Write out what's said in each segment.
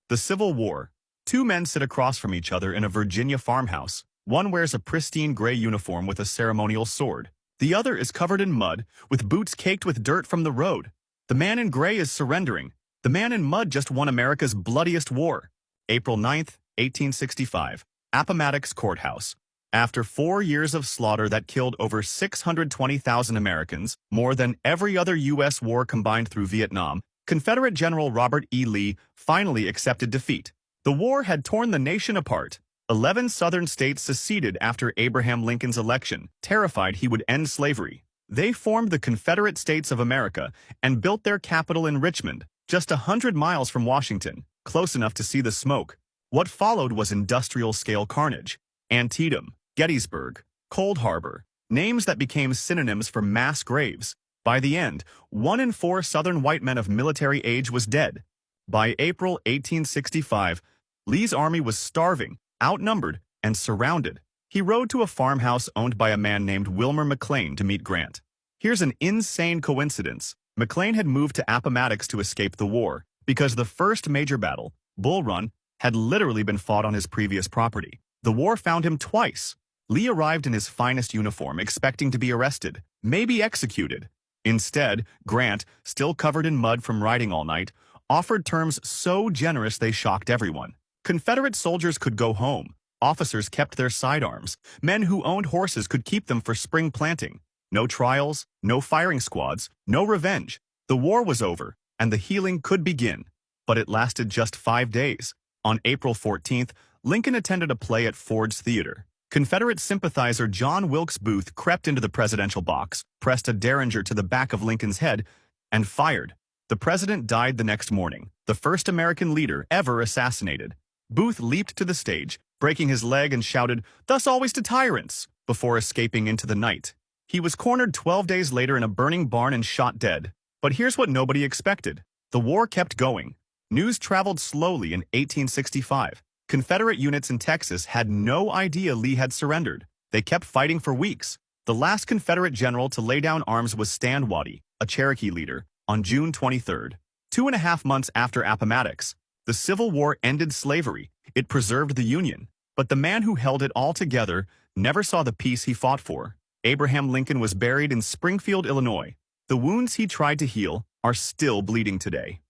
The Civil War. Two men sit across from each other in a Virginia farmhouse. One wears a pristine gray uniform with a ceremonial sword. The other is covered in mud, with boots caked with dirt from the road. The man in gray is surrendering. The man in mud just won America's bloodiest war. April 9th, 1865. Appomattox Courthouse. After 4 years of slaughter that killed over 620,000 Americans, more than every other U.S. war combined through Vietnam, Confederate General Robert E. Lee finally accepted defeat. The war had torn the nation apart. 11 southern states seceded after Abraham Lincoln's election, terrified he would end slavery. They formed the Confederate States of America and built their capital in Richmond, just 100 miles from Washington, close enough to see the smoke. What followed was industrial-scale carnage. Antietam, Gettysburg, Cold Harbor, names that became synonyms for mass graves. By the end, 1 in 4 Southern white men of military age was dead. By April 1865, Lee's army was starving, outnumbered, and surrounded. He rode to a farmhouse owned by a man named Wilmer McLean to meet Grant. Here's an insane coincidence. McLean had moved to Appomattox to escape the war, because the first major battle, Bull Run, had literally been fought on his previous property. The war found him twice. Lee arrived in his finest uniform, expecting to be arrested, maybe executed. Instead, Grant, still covered in mud from riding all night, offered terms so generous they shocked everyone. Confederate soldiers could go home. Officers kept their sidearms. Men who owned horses could keep them for spring planting. No trials, no firing squads, no revenge. The war was over, and the healing could begin. But it lasted just 5 days. On April 14th, Lincoln attended a play at Ford's Theater. Confederate sympathizer John Wilkes Booth crept into the presidential box, pressed a derringer to the back of Lincoln's head, and fired. The president died the next morning, the first American leader ever assassinated. Booth leaped to the stage, breaking his leg, and shouted, "Thus always to tyrants," before escaping into the night. He was cornered 12 days later in a burning barn and shot dead. But here's what nobody expected. The war kept going. News traveled slowly in 1865. Confederate units in Texas had no idea Lee had surrendered. They kept fighting for weeks. The last Confederate general to lay down arms was Stanwady, a Cherokee leader, on June 23rd. 2.5 months after Appomattox, the Civil War ended slavery. It preserved the Union. But the man who held it all together never saw the peace he fought for. Abraham Lincoln was buried in Springfield, Illinois. The wounds he tried to heal are still bleeding today.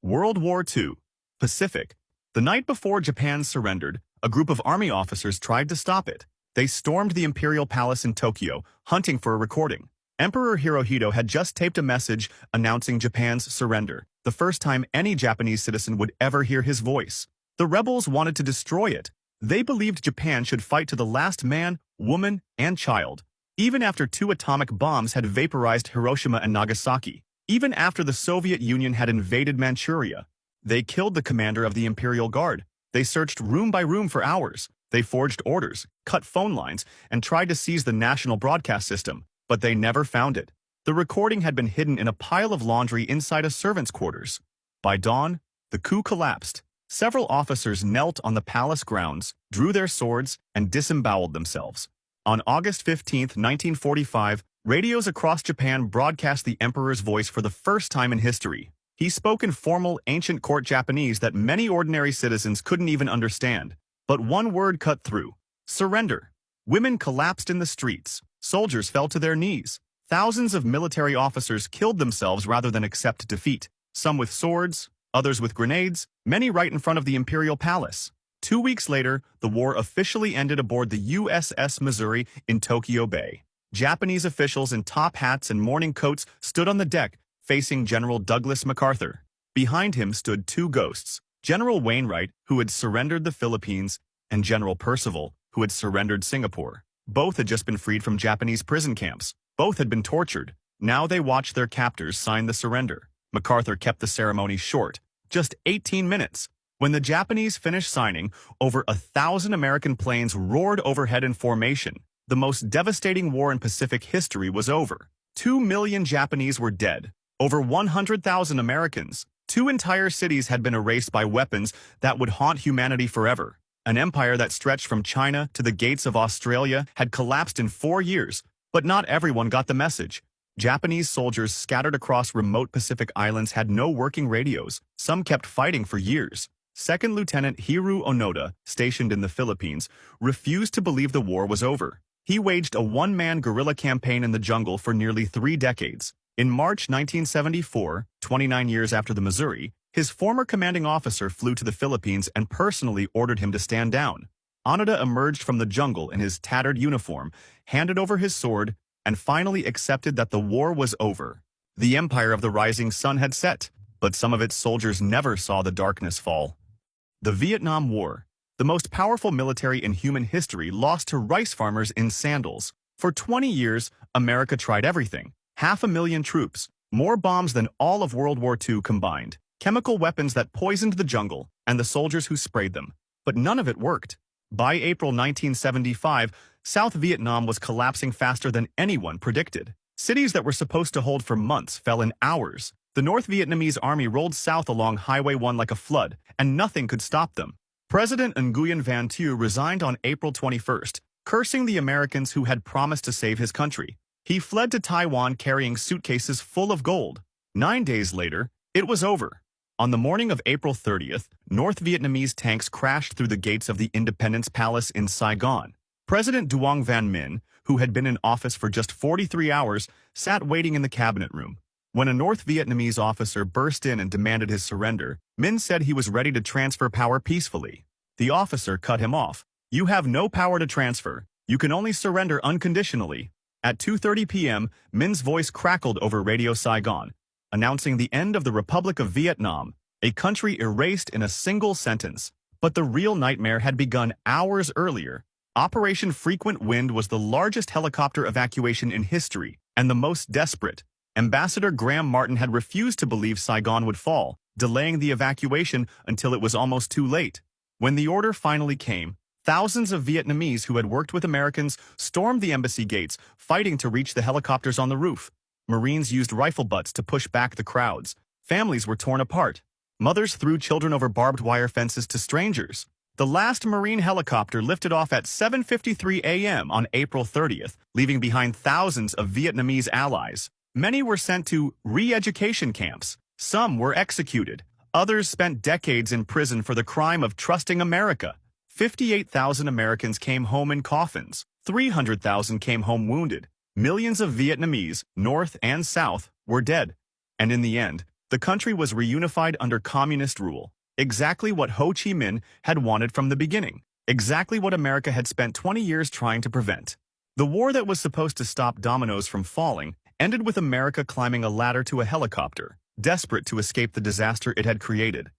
World War II. Pacific. The night before Japan surrendered, a group of army officers tried to stop it. They stormed the Imperial Palace in Tokyo, hunting for a recording. Emperor Hirohito had just taped a message announcing Japan's surrender, the first time any Japanese citizen would ever hear his voice. The rebels wanted to destroy it. They believed Japan should fight to the last man, woman, and child. Even after 2 atomic bombs had vaporized Hiroshima and Nagasaki. Even after the Soviet Union had invaded Manchuria. They killed the commander of the Imperial Guard. They searched room by room for hours. They forged orders, cut phone lines, and tried to seize the national broadcast system, but they never found it. The recording had been hidden in a pile of laundry inside a servant's quarters. By dawn, the coup collapsed. Several officers knelt on the palace grounds, drew their swords, and disemboweled themselves. On August 15, 1945, radios across Japan broadcast the emperor's voice for the first time in history. He spoke in formal, ancient court Japanese that many ordinary citizens couldn't even understand. But one word cut through: surrender. Women collapsed in the streets. Soldiers fell to their knees. Thousands of military officers killed themselves rather than accept defeat. Some with swords, others with grenades, many right in front of the Imperial Palace. 2 weeks later, the war officially ended aboard the USS Missouri in Tokyo Bay. Japanese officials in top hats and morning coats stood on the deck, facing General Douglas MacArthur. Behind him stood 2 ghosts, General Wainwright, who had surrendered the Philippines, and General Percival, who had surrendered Singapore. Both had just been freed from Japanese prison camps. Both had been tortured. Now they watched their captors sign the surrender. MacArthur kept the ceremony short, just 18 minutes. When the Japanese finished signing, over 1,000 American planes roared overhead in formation. The most devastating war in Pacific history was over. 2 million Japanese were dead. Over 100,000 Americans. 2 entire cities had been erased by weapons that would haunt humanity forever. An empire that stretched from China to the gates of Australia had collapsed in 4 years, but not everyone got the message. Japanese soldiers scattered across remote Pacific islands had no working radios. Some kept fighting for years. Second Lieutenant Hiru Onoda, stationed in the Philippines, refused to believe the war was over. He waged a one-man guerrilla campaign in the jungle for nearly 3 decades. In March 1974, 29 years after the Missouri, his former commanding officer flew to the Philippines and personally ordered him to stand down. Onoda emerged from the jungle in his tattered uniform, handed over his sword, and finally accepted that the war was over. The empire of the rising sun had set, but some of its soldiers never saw the darkness fall. The Vietnam War, the most powerful military in human history, lost to rice farmers in sandals. For 20 years, America tried everything. 500,000 troops, more bombs than all of World War II combined, chemical weapons that poisoned the jungle, and the soldiers who sprayed them. But none of it worked. By April 1975, South Vietnam was collapsing faster than anyone predicted. Cities that were supposed to hold for months fell in hours. The North Vietnamese army rolled south along Highway 1 like a flood, and nothing could stop them. President Nguyen Van Thieu resigned on April 21st, cursing the Americans who had promised to save his country. He fled to Taiwan carrying suitcases full of gold. 9 days later, it was over. On the morning of April 30th, North Vietnamese tanks crashed through the gates of the Independence Palace in Saigon. President Duong Van Minh, who had been in office for just 43 hours, sat waiting in the cabinet room. When a North Vietnamese officer burst in and demanded his surrender, Minh said he was ready to transfer power peacefully. The officer cut him off. "You have no power to transfer. You can only surrender unconditionally." At 2:30 p.m., Minh's voice crackled over Radio Saigon, announcing the end of the Republic of Vietnam, a country erased in a single sentence. But the real nightmare had begun hours earlier. Operation Frequent Wind was the largest helicopter evacuation in history, and the most desperate. Ambassador Graham Martin had refused to believe Saigon would fall, delaying the evacuation until it was almost too late. When the order finally came, thousands of Vietnamese who had worked with Americans stormed the embassy gates, fighting to reach the helicopters on the roof. Marines used rifle butts to push back the crowds. Families were torn apart. Mothers threw children over barbed wire fences to strangers. The last Marine helicopter lifted off at 7:53 a.m. on April 30th, leaving behind thousands of Vietnamese allies. Many were sent to re-education camps. Some were executed. Others spent decades in prison for the crime of trusting America. 58,000 Americans came home in coffins. 300,000 came home wounded. Millions of Vietnamese, North and South, were dead. And in the end, the country was reunified under communist rule. Exactly what Ho Chi Minh had wanted from the beginning. Exactly what America had spent 20 years trying to prevent. The war that was supposed to stop dominoes from falling ended with America climbing a ladder to a helicopter, desperate to escape the disaster it had created.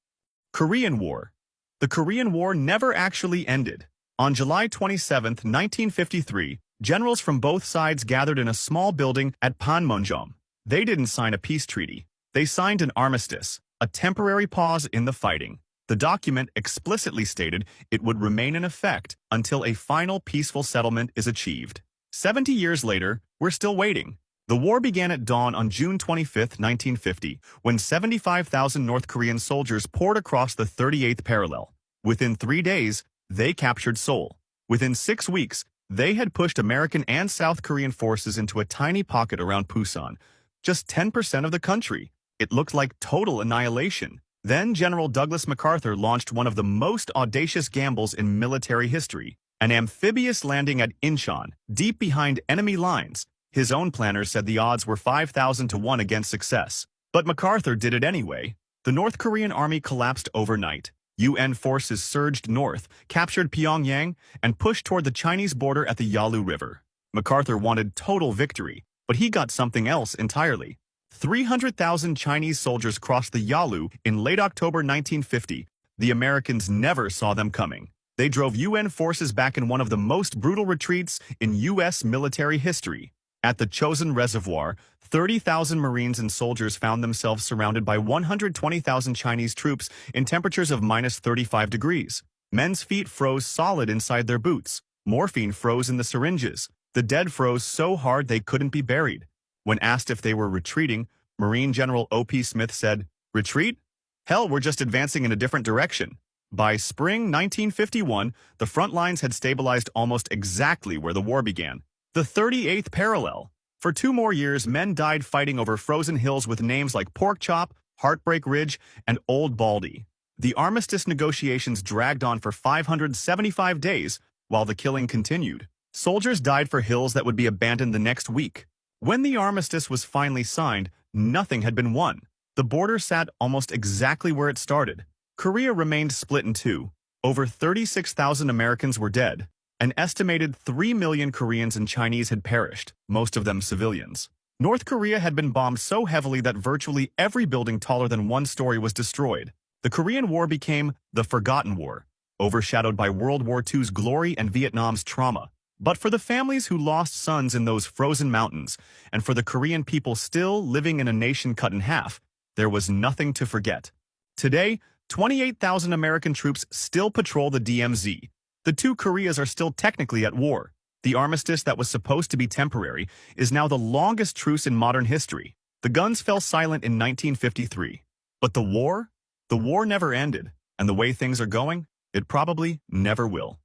Korean War. The Korean War never actually ended. On July 27, 1953, generals from both sides gathered in a small building at Panmunjom. They didn't sign a peace treaty. They signed an armistice, a temporary pause in the fighting. The document explicitly stated it would remain in effect until a final peaceful settlement is achieved. 70 years later, we're still waiting. The war began at dawn on June 25, 1950, when 75,000 North Korean soldiers poured across the 38th parallel. Within 3 days, they captured Seoul. Within 6 weeks, they had pushed American and South Korean forces into a tiny pocket around Pusan, just 10% of the country. It looked like total annihilation. Then General Douglas MacArthur launched one of the most audacious gambles in military history, an amphibious landing at Incheon, deep behind enemy lines. His own planners said the odds were 5,000 to 1 against success. But MacArthur did it anyway. The North Korean army collapsed overnight. UN forces surged north, captured Pyongyang, and pushed toward the Chinese border at the Yalu River. MacArthur wanted total victory, but he got something else entirely. 300,000 Chinese soldiers crossed the Yalu in late October 1950. The Americans never saw them coming. They drove UN forces back in one of the most brutal retreats in U.S. military history. At the Chosin Reservoir, 30,000 Marines and soldiers found themselves surrounded by 120,000 Chinese troops in temperatures of minus 35 degrees. Men's feet froze solid inside their boots. Morphine froze in the syringes. The dead froze so hard they couldn't be buried. When asked if they were retreating, Marine General O.P. Smith said, "Retreat? Hell, we're just advancing in a different direction." By spring 1951, the front lines had stabilized almost exactly where the war began. The 38th parallel. For 2 more years, men died fighting over frozen hills with names like Pork Chop, Heartbreak Ridge, and Old Baldy. The armistice negotiations dragged on for 575 days while the killing continued. Soldiers died for hills that would be abandoned the next week. When the armistice was finally signed, nothing had been won. The border sat almost exactly where it started. Korea remained split in two. Over 36,000 Americans were dead. An estimated 3 million Koreans and Chinese had perished, most of them civilians. North Korea had been bombed so heavily that virtually every building taller than one story was destroyed. The Korean War became the Forgotten War, overshadowed by World War II's glory and Vietnam's trauma. But for the families who lost sons in those frozen mountains, and for the Korean people still living in a nation cut in half, there was nothing to forget. Today, 28,000 American troops still patrol the DMZ. The two Koreas are still technically at war. The armistice that was supposed to be temporary is now the longest truce in modern history. The guns fell silent in 1953. But the war? The war never ended, and the way things are going, it probably never will.